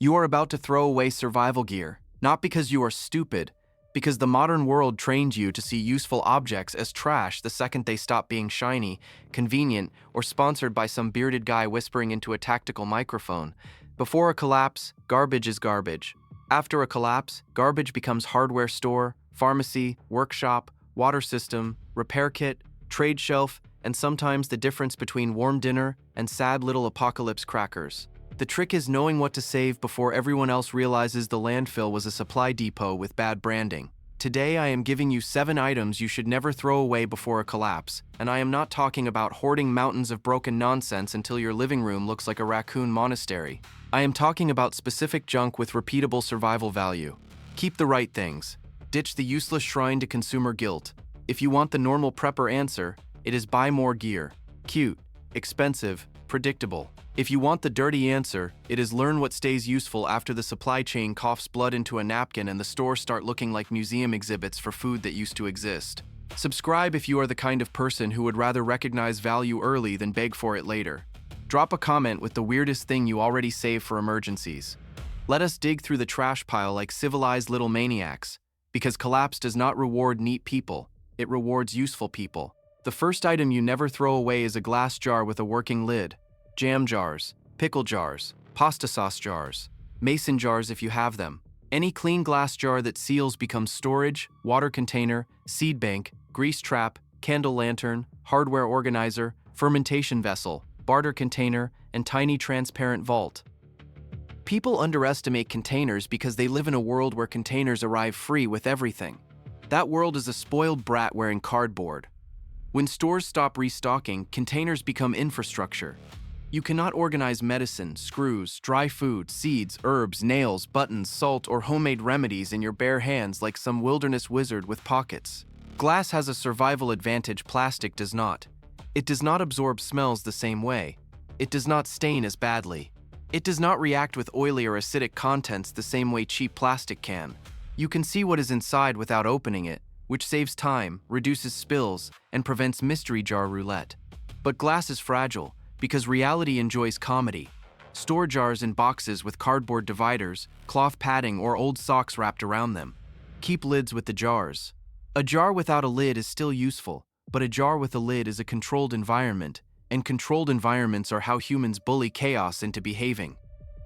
You are about to throw away survival gear, not because you are stupid, because the modern world trained you to see useful objects as trash the second they stop being shiny, convenient, or sponsored by some bearded guy whispering into a tactical microphone. Before a collapse, garbage is garbage. After a collapse, garbage becomes hardware store, pharmacy, workshop, water system, repair kit, trade shelf, and sometimes the difference between warm dinner and sad little apocalypse crackers. The trick is knowing what to save before everyone else realizes the landfill was a supply depot with bad branding. Today I am giving you 7 items you should never throw away before a collapse, and I am not talking about hoarding mountains of broken nonsense until your living room looks like a raccoon monastery. I am talking about specific junk with repeatable survival value. Keep the right things. Ditch the useless shrine to consumer guilt. If you want the normal prepper answer, it is buy more gear. Cute, expensive, predictable. If you want the dirty answer, it is learn what stays useful after the supply chain coughs blood into a napkin and the stores start looking like museum exhibits for food that used to exist. Subscribe if you are the kind of person who would rather recognize value early than beg for it later. Drop a comment with the weirdest thing you already save for emergencies. Let us dig through the trash pile like civilized little maniacs, because collapse does not reward neat people, it rewards useful people. The first item you never throw away is a glass jar with a working lid. Jam jars, pickle jars, pasta sauce jars, mason jars if you have them. Any clean glass jar that seals becomes storage, water container, seed bank, grease trap, candle lantern, hardware organizer, fermentation vessel, barter container, and tiny transparent vault. People underestimate containers because they live in a world where containers arrive free with everything. That world is a spoiled brat wearing cardboard. When stores stop restocking, containers become infrastructure. You cannot organize medicine, screws, dry food, seeds, herbs, nails, buttons, salt, or homemade remedies in your bare hands like some wilderness wizard with pockets. Glass has a survival advantage plastic does not. It does not absorb smells the same way. It does not stain as badly. It does not react with oily or acidic contents the same way cheap plastic can. You can see what is inside without opening it, which saves time, reduces spills, and prevents mystery jar roulette. But glass is fragile, because reality enjoys comedy. Store jars in boxes with cardboard dividers, cloth padding, or old socks wrapped around them. Keep lids with the jars. A jar without a lid is still useful, but a jar with a lid is a controlled environment, and controlled environments are how humans bully chaos into behaving.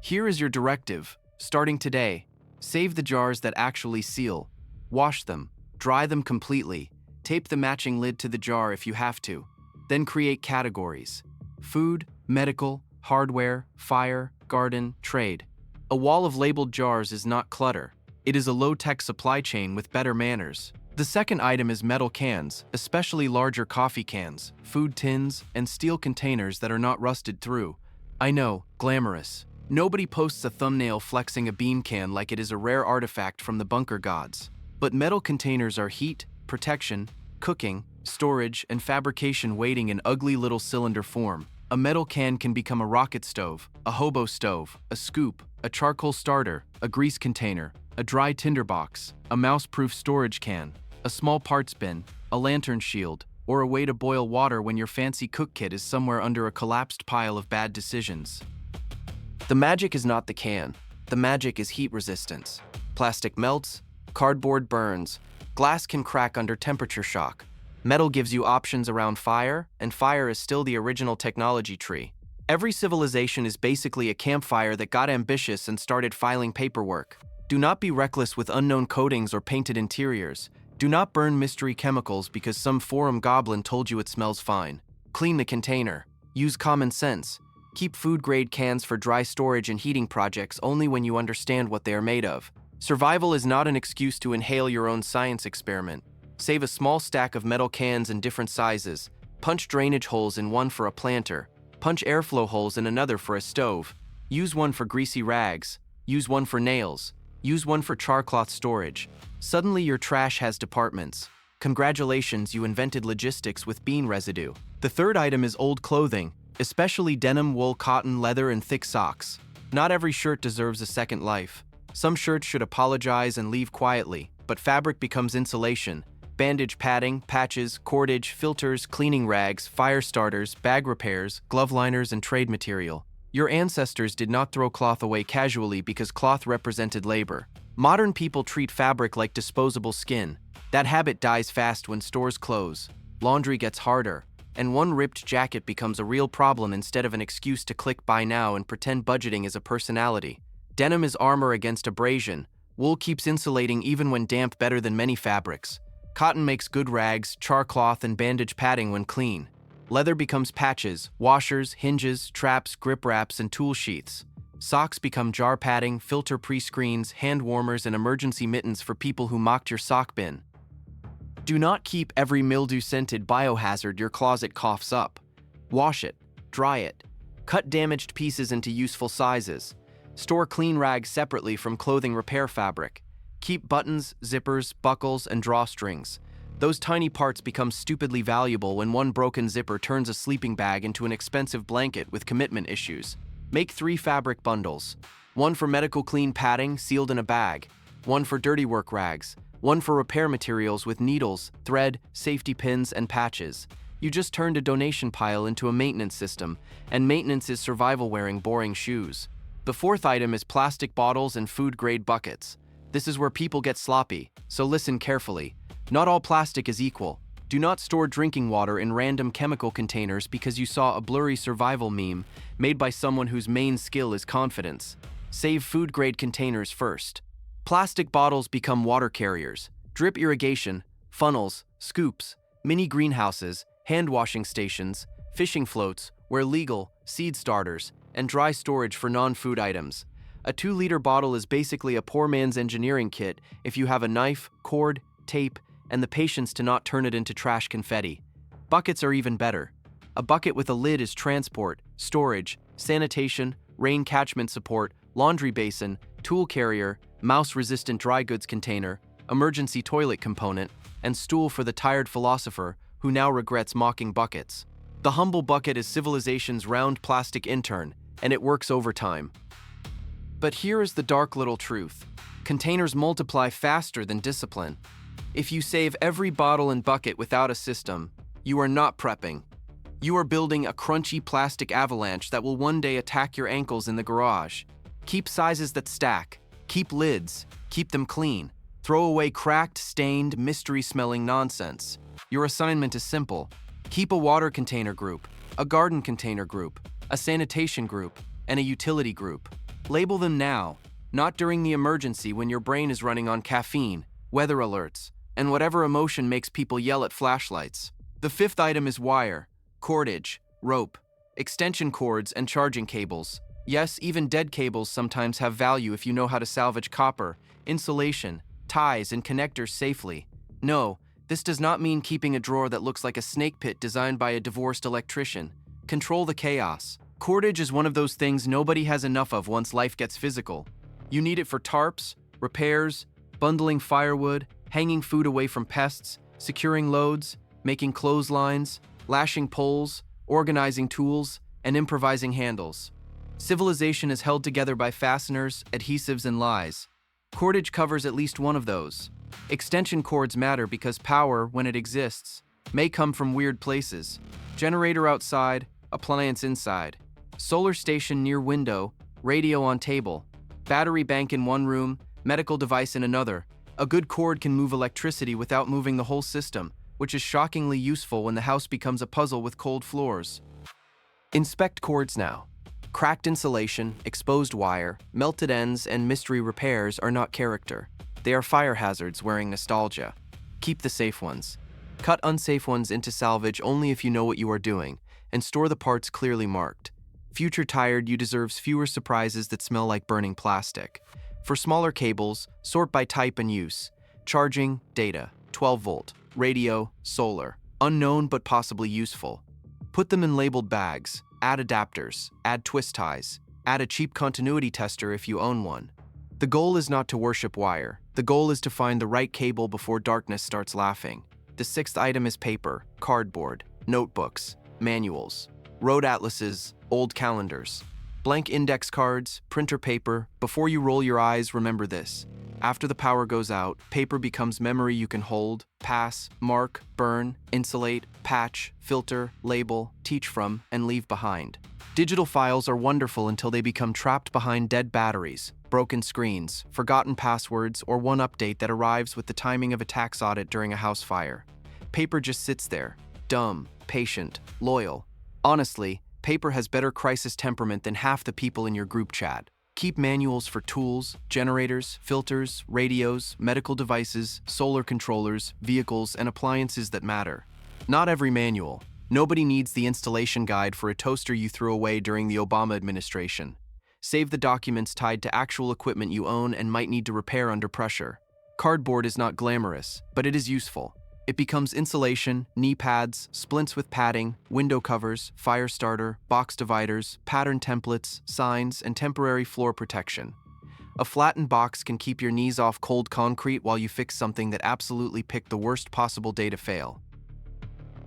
Here is your directive, starting today. Save the jars that actually seal. Wash them, dry them completely, tape the matching lid to the jar if you have to. Then create categories. Food, medical, hardware, fire, garden, trade. A wall of labeled jars is not clutter. It is a low-tech supply chain with better manners. The second item is metal cans, especially larger coffee cans, food tins, and steel containers that are not rusted through. I know, glamorous. Nobody posts a thumbnail flexing a bean can like it is a rare artifact from the bunker gods. But metal containers are heat, protection, cooking, storage, and fabrication waiting in ugly little cylinder form. A metal can can become a rocket stove, a hobo stove, a scoop, a charcoal starter, a grease container, a dry tinderbox, a mouse-proof storage can, a small parts bin, a lantern shield, or a way to boil water when your fancy cook kit is somewhere under a collapsed pile of bad decisions. The magic is not the can. The magic is heat resistance. Plastic melts, cardboard burns, glass can crack under temperature shock. Metal gives you options around fire, and fire is still the original technology tree. Every civilization is basically a campfire that got ambitious and started filing paperwork. Do not be reckless with unknown coatings or painted interiors. Do not burn mystery chemicals because some forum goblin told you it smells fine. Clean the container. Use common sense. Keep food-grade cans for dry storage and heating projects only when you understand what they are made of. Survival is not an excuse to inhale your own science experiment. Save a small stack of metal cans in different sizes. Punch drainage holes in one for a planter. Punch airflow holes in another for a stove. Use one for greasy rags. Use one for nails. Use one for char cloth storage. Suddenly your trash has departments. Congratulations, you invented logistics with bean residue. The third item is old clothing, especially denim, wool, cotton, leather, and thick socks. Not every shirt deserves a second life. Some shirts should apologize and leave quietly, but fabric becomes insulation. Bandage padding, patches, cordage, filters, cleaning rags, fire starters, bag repairs, glove liners, and trade material. Your ancestors did not throw cloth away casually because cloth represented labor. Modern people treat fabric like disposable skin. That habit dies fast when stores close, laundry gets harder, and one ripped jacket becomes a real problem instead of an excuse to click buy now and pretend budgeting is a personality. Denim is armor against abrasion. Wool keeps insulating even when damp better than many fabrics. Cotton makes good rags, char cloth, and bandage padding when clean. Leather becomes patches, washers, hinges, traps, grip wraps, and tool sheaths. Socks become jar padding, filter pre-screens, hand warmers, and emergency mittens for people who mocked your sock bin. Do not keep every mildew-scented biohazard your closet coughs up. Wash it, dry it, cut damaged pieces into useful sizes. Store clean rags separately from clothing repair fabric. Keep buttons, zippers, buckles, and drawstrings. Those tiny parts become stupidly valuable when one broken zipper turns a sleeping bag into an expensive blanket with commitment issues. Make 3 fabric bundles. 1 for medical clean padding sealed in a bag. 1 for dirty work rags. 1 for repair materials with needles, thread, safety pins, and patches. You just turned a donation pile into a maintenance system, and maintenance is survival wearing boring shoes. The 4th item is plastic bottles and food-grade buckets. This is where people get sloppy, so listen carefully. Not all plastic is equal. Do not store drinking water in random chemical containers because you saw a blurry survival meme made by someone whose main skill is confidence. Save food-grade containers first. Plastic bottles become water carriers. Drip irrigation, funnels, scoops, mini greenhouses, hand washing stations, fishing floats, where legal, seed starters, and dry storage for non-food items. A 2-liter bottle is basically a poor man's engineering kit if you have a knife, cord, tape, and the patience to not turn it into trash confetti. Buckets are even better. A bucket with a lid is transport, storage, sanitation, rain catchment support, laundry basin, tool carrier, mouse-resistant dry goods container, emergency toilet component, and stool for the tired philosopher who now regrets mocking buckets. The humble bucket is civilization's round plastic intern, and it works overtime. But here is the dark little truth. Containers multiply faster than discipline. If you save every bottle and bucket without a system, you are not prepping. You are building a crunchy plastic avalanche that will one day attack your ankles in the garage. Keep sizes that stack. Keep lids. Keep them clean. Throw away cracked, stained, mystery-smelling nonsense. Your assignment is simple. Keep a water container group, a garden container group, a sanitation group, and a utility group. Label them now, not during the emergency when your brain is running on caffeine, weather alerts, and whatever emotion makes people yell at flashlights. The 5th item is wire, cordage, rope, extension cords, and charging cables. Yes, even dead cables sometimes have value if you know how to salvage copper, insulation, ties, and connectors safely. No, this does not mean keeping a drawer that looks like a snake pit designed by a divorced electrician. Control the chaos. Cordage is one of those things nobody has enough of once life gets physical. You need it for tarps, repairs, bundling firewood, hanging food away from pests, securing loads, making clotheslines, lashing poles, organizing tools, and improvising handles. Civilization is held together by fasteners, adhesives, and lies. Cordage covers at least one of those. Extension cords matter because power, when it exists, may come from weird places. Generator outside, appliance inside. Solar station near window, radio on table. Battery bank in one room, medical device in another. A good cord can move electricity without moving the whole system, which is shockingly useful when the house becomes a puzzle with cold floors. Inspect cords now. Cracked insulation, exposed wire, melted ends, and mystery repairs are not character. They are fire hazards wearing nostalgia. Keep the safe ones. Cut unsafe ones into salvage only if you know what you are doing, and store the parts clearly marked. Future tired, you deserves fewer surprises that smell like burning plastic. For smaller cables, sort by type and use. Charging, data, 12 volt, radio, solar. Unknown but possibly useful. Put them in labeled bags. Add adapters, add twist ties, add a cheap continuity tester if you own one. The goal is not to worship wire. The goal is to find the right cable before darkness starts laughing. The 6th item is paper, cardboard, notebooks, manuals, road atlases, old calendars, blank index cards, printer paper. Before you roll your eyes, remember this. After the power goes out, paper becomes memory you can hold, pass, mark, burn, insulate, patch, filter, label, teach from, and leave behind. Digital files are wonderful until they become trapped behind dead batteries, broken screens, forgotten passwords, or one update that arrives with the timing of a tax audit during a house fire. Paper just sits there, dumb, patient, loyal. Honestly, paper has better crisis temperament than half the people in your group chat. Keep manuals for tools, generators, filters, radios, medical devices, solar controllers, vehicles, and appliances that matter. Not every manual. Nobody needs the installation guide for a toaster you threw away during the Obama administration. Save the documents tied to actual equipment you own and might need to repair under pressure. Cardboard is not glamorous, but it is useful. It becomes insulation, knee pads, splints with padding, window covers, fire starter, box dividers, pattern templates, signs, and temporary floor protection. A flattened box can keep your knees off cold concrete while you fix something that absolutely picked the worst possible day to fail.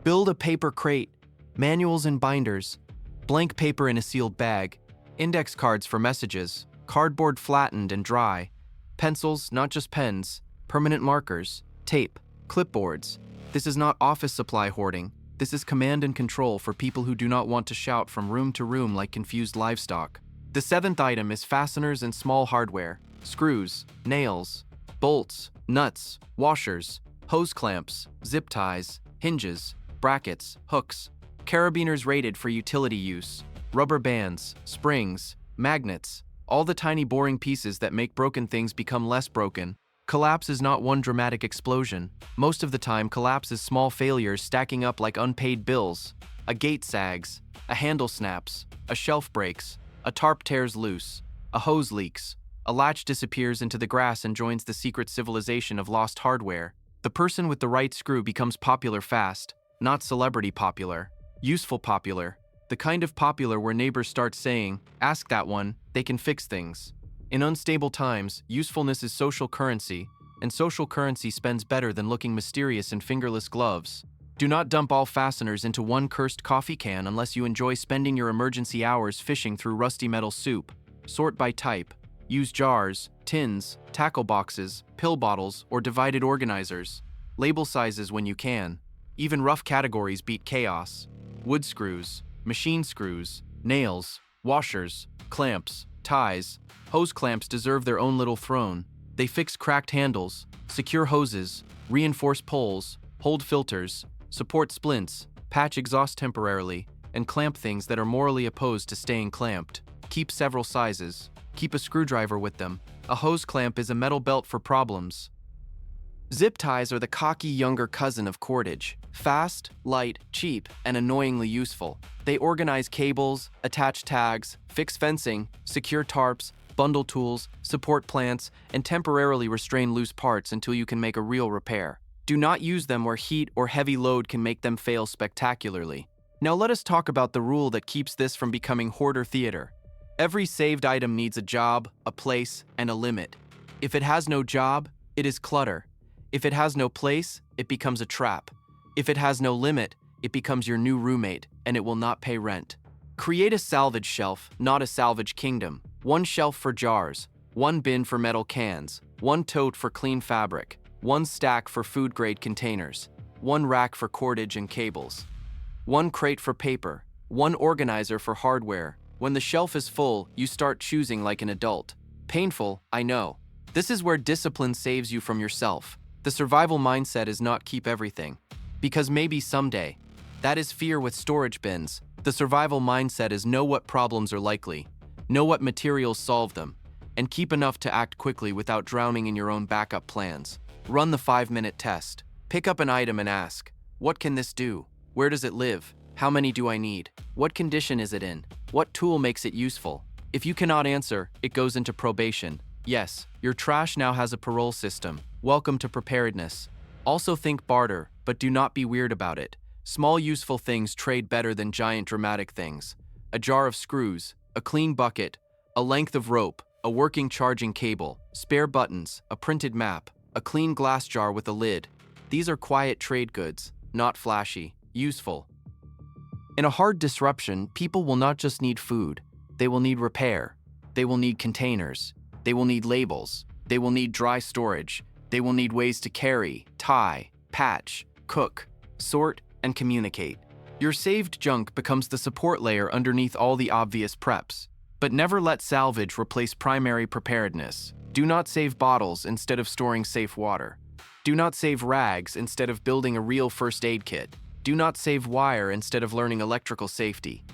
Build a paper crate, manuals and binders, blank paper in a sealed bag, index cards for messages, cardboard flattened and dry, pencils, not just pens, permanent markers, tape, clipboards. This is not office supply hoarding. This is command and control for people who do not want to shout from room to room like confused livestock. The seventh item is fasteners and small hardware, screws, nails, bolts, nuts, washers, hose clamps, zip ties, hinges, brackets, hooks, carabiners rated for utility use, rubber bands, springs, magnets, all the tiny boring pieces that make broken things become less broken. Collapse is not one dramatic explosion. Most of the time, collapse is small failures stacking up like unpaid bills. A gate sags, a handle snaps, a shelf breaks, a tarp tears loose, a hose leaks, a latch disappears into the grass and joins the secret civilization of lost hardware. The person with the right screw becomes popular fast, not celebrity popular, useful popular, the kind of popular where neighbors start saying, "Ask that one, they can fix things." In unstable times, usefulness is social currency, and social currency spends better than looking mysterious in fingerless gloves. Do not dump all fasteners into one cursed coffee can unless you enjoy spending your emergency hours fishing through rusty metal soup. Sort by type. Use jars, tins, tackle boxes, pill bottles, or divided organizers. Label sizes when you can. Even rough categories beat chaos. Wood screws, machine screws, nails, washers, clamps, ties. Hose clamps deserve their own little throne. They fix cracked handles, secure hoses, reinforce poles, hold filters, support splints, patch exhaust temporarily, and clamp things that are morally opposed to staying clamped. Keep several sizes. Keep a screwdriver with them. A hose clamp is a metal belt for problems. Zip ties are the cocky younger cousin of cordage. Fast, light, cheap, and annoyingly useful. They organize cables, attach tags, fix fencing, secure tarps, bundle tools, support plants, and temporarily restrain loose parts until you can make a real repair. Do not use them where heat or heavy load can make them fail spectacularly. Now let us talk about the rule that keeps this from becoming hoarder theater. Every saved item needs a job, a place, and a limit. If it has no job, it is clutter. If it has no place, it becomes a trap. If it has no limit, it becomes your new roommate, and it will not pay rent. Create a salvage shelf, not a salvage kingdom. One shelf for jars, one bin for metal cans, one tote for clean fabric, one stack for food-grade containers, one rack for cordage and cables, one crate for paper, one organizer for hardware. When the shelf is full, you start choosing like an adult. Painful, I know. This is where discipline saves you from yourself. The survival mindset is not keep everything, because maybe someday. That is fear with storage bins. The survival mindset is know what problems are likely, know what materials solve them, and keep enough to act quickly without drowning in your own backup plans. Run the 5-minute test. Pick up an item and ask, what can this do? Where does it live? How many do I need? What condition is it in? What tool makes it useful? If you cannot answer, it goes into probation. Yes, your trash now has a parole system. Welcome to preparedness. Also think barter, but do not be weird about it. Small useful things trade better than giant dramatic things. A jar of screws, a clean bucket, a length of rope, a working charging cable, spare buttons, a printed map, a clean glass jar with a lid. These are quiet trade goods, not flashy, useful. In a hard disruption, people will not just need food. They will need repair. They will need containers. They will need labels. They will need dry storage. They will need ways to carry, tie, patch, cook, sort, and communicate. Your saved junk becomes the support layer underneath all the obvious preps. But never let salvage replace primary preparedness. Do not save bottles instead of storing safe water. Do not save rags instead of building a real first aid kit. Do not save wire instead of learning electrical safety.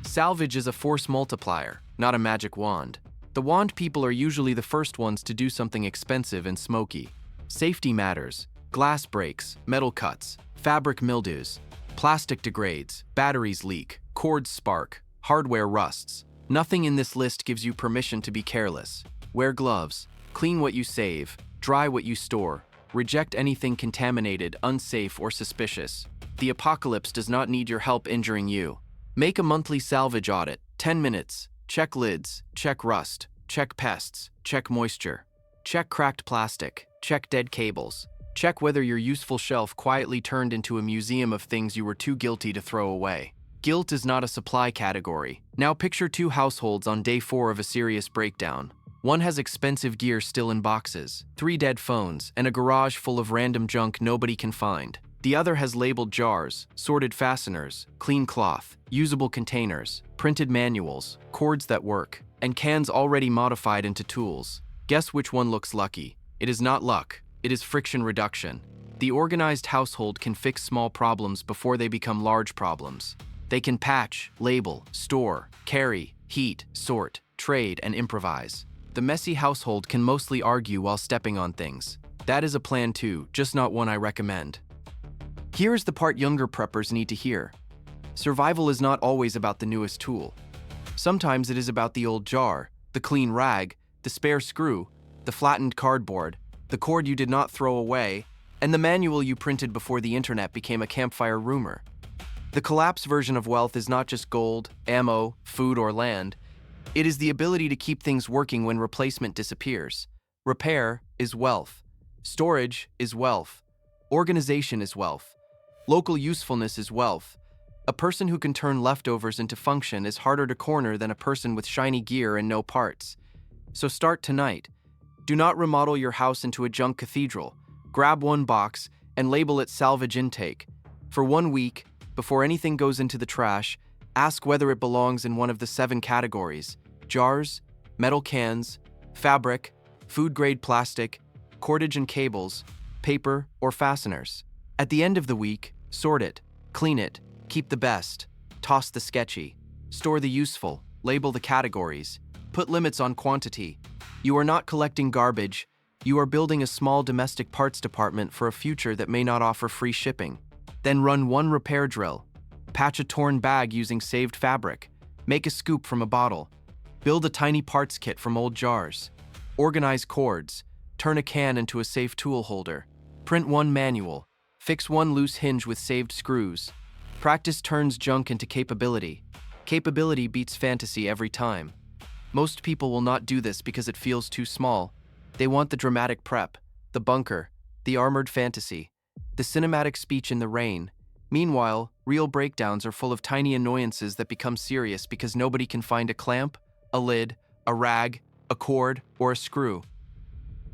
Salvage is a force multiplier, not a magic wand. The wand people are usually the first ones to do something expensive and smoky. Safety matters. Glass breaks, metal cuts, fabric mildews, plastic degrades, batteries leak, cords spark, hardware rusts. Nothing in this list gives you permission to be careless. Wear gloves, clean what you save, dry what you store, reject anything contaminated, unsafe, or suspicious. The apocalypse does not need your help injuring you. Make a monthly salvage audit, 10 minutes. Check lids, check rust, check pests, check moisture. Check cracked plastic, check dead cables. Check whether your useful shelf quietly turned into a museum of things you were too guilty to throw away. Guilt is not a supply category. Now picture two households on day 4 of a serious breakdown. One has expensive gear still in boxes, 3 dead phones, and a garage full of random junk nobody can find. The other has labeled jars, sorted fasteners, clean cloth, usable containers, printed manuals, cords that work, and cans already modified into tools. Guess which one looks lucky? It is not luck, it is friction reduction. The organized household can fix small problems before they become large problems. They can patch, label, store, carry, heat, sort, trade, and improvise. The messy household can mostly argue while stepping on things. That is a plan too, just not one I recommend. Here's the part younger preppers need to hear. Survival is not always about the newest tool. Sometimes it is about the old jar, the clean rag, the spare screw, the flattened cardboard, the cord you did not throw away, and the manual you printed before the internet became a campfire rumor. The collapse version of wealth is not just gold, ammo, food, or land. It is the ability to keep things working when replacement disappears. Repair is wealth. Storage is wealth. Organization is wealth. Local usefulness is wealth. A person who can turn leftovers into function is harder to corner than a person with shiny gear and no parts. So start tonight. Do not remodel your house into a junk cathedral. Grab one box and label it salvage intake. For 1 week, before anything goes into the trash, ask whether it belongs in one of the 7 categories: jars, metal cans, fabric, food-grade plastic, cordage and cables, paper, or fasteners. At the end of the week, sort it, clean it, keep the best, toss the sketchy, store the useful, label the categories, put limits on quantity. You are not collecting garbage, you are building a small domestic parts department for a future that may not offer free shipping. Then run 1 repair drill. Patch a torn bag using saved fabric. Make a scoop from a bottle. Build a tiny parts kit from old jars. Organize cords. Turn a can into a safe tool holder. Print 1 manual. Fix 1 loose hinge with saved screws. Practice turns junk into capability. Capability beats fantasy every time. Most people will not do this because it feels too small. They want the dramatic prep, the bunker, the armored fantasy, the cinematic speech in the rain. Meanwhile, real breakdowns are full of tiny annoyances that become serious because nobody can find a clamp, a lid, a rag, a cord, or a screw.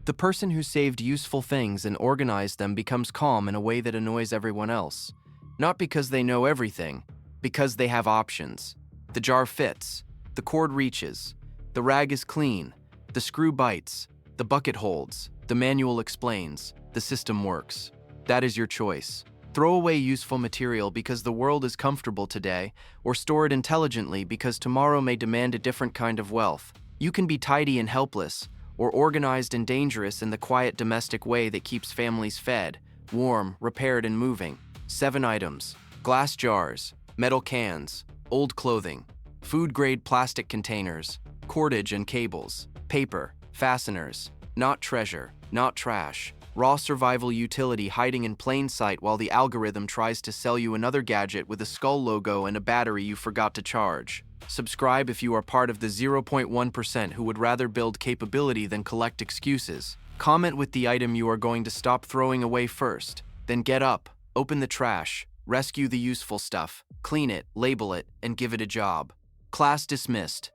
The person who saved useful things and organized them becomes calm in a way that annoys everyone else. Not because they know everything, because they have options. The jar fits, the cord reaches, the rag is clean, the screw bites, the bucket holds, the manual explains, the system works. That is your choice. Throw away useful material because the world is comfortable today, or store it intelligently because tomorrow may demand a different kind of wealth. You can be tidy and helpless, or organized and dangerous in the quiet domestic way that keeps families fed, warm, repaired, and moving. 7 items: glass jars, metal cans, old clothing, food-grade plastic containers, cordage and cables, paper, fasteners, not treasure, not trash, raw survival utility hiding in plain sight while the algorithm tries to sell you another gadget with a skull logo and a battery you forgot to charge. Subscribe if you are part of the 0.1% who would rather build capability than collect excuses. Comment with the item you are going to stop throwing away first. Then get up, open the trash, rescue the useful stuff, clean it, label it, and give it a job. Class dismissed.